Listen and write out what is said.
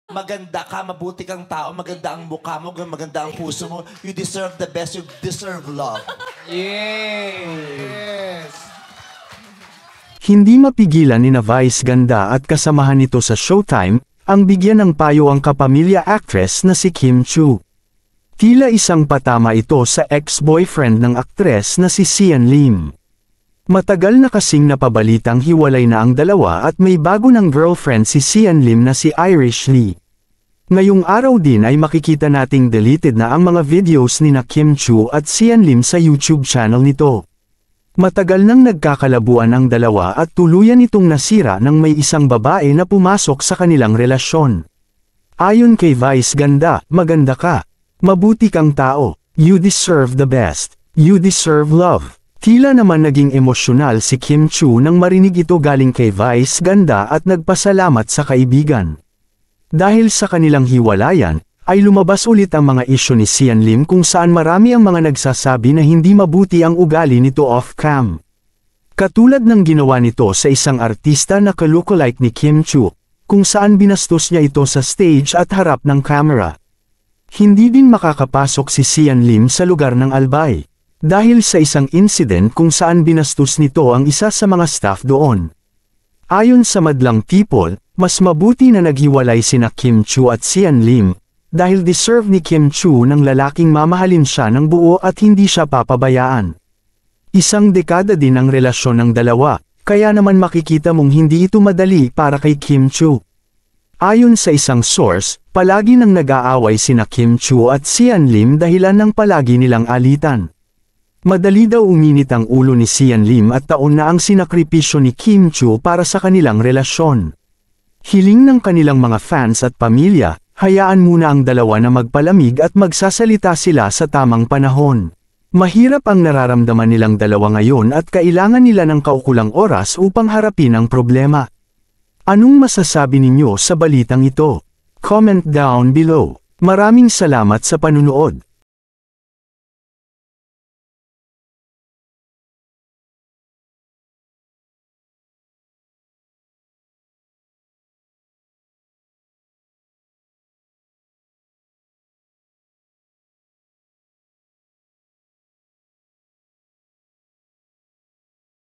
Maganda ka, mabuti kang tao, maganda ang mukha mo, maganda ang puso mo. You deserve the best, you deserve love. Yes. Hindi mapigilan ni Vice Ganda at kasamahan nito sa Showtime, ang bigyan ng payo ang kapamilya actress na si Kim Chiu. Tila isang patama ito sa ex-boyfriend ng aktres na si Sian Lim. Matagal na kasing napabalitang hiwalay na ang dalawa at may bago ng girlfriend si Sian Lim na si Irish Lee. Ngayong araw din ay makikita nating deleted na ang mga videos ni na Kim Chiu at Sian Lim sa YouTube channel nito. Matagal nang nagkakalabuan ang dalawa at tuluyan itong nasira nang may isang babae na pumasok sa kanilang relasyon. Ayon kay Vice Ganda, maganda ka. Mabuti kang tao. You deserve the best. You deserve love. Tila naman naging emosyonal si Kim Chiu nang marinig ito galing kay Vice Ganda at nagpasalamat sa kaibigan. Dahil sa kanilang hiwalayan, ay lumabas ulit ang mga isyu ni Sian Lim kung saan marami ang mga nagsasabi na hindi mabuti ang ugali nito off-cam. Katulad ng ginawa nito sa isang artista na ka-lookalike ni Kim Chiu, kung saan binastos niya ito sa stage at harap ng camera. Hindi din makakapasok si Sian Lim sa lugar ng albay, dahil sa isang incident kung saan binastos nito ang isa sa mga staff doon. Ayon sa Madlang People, mas mabuti na naghiwalay sina Kim Chiu at Sian Lim, dahil deserve ni Kim Chiu ng lalaking mamahalin siya ng buo at hindi siya papabayaan. Isang dekada din ang relasyon ng dalawa, kaya naman makikita mong hindi ito madali para kay Kim Chiu. Ayon sa isang source, palagi nang nag-aaway sina Kim Chiu at Sian Lim dahilan ng palagi nilang alitan. Madali daw uminit ang ulo ni Sian Lim at taon na ang sinakripisyo ni Kim Chiu para sa kanilang relasyon. Hiling ng kanilang mga fans at pamilya, hayaan muna ang dalawa na magpalamig at magsasalita sila sa tamang panahon. Mahirap ang nararamdaman nilang dalawa ngayon at kailangan nila ng kaukulang oras upang harapin ang problema. Anong masasabi ninyo sa balitang ito? Comment down below. Maraming salamat sa panunood.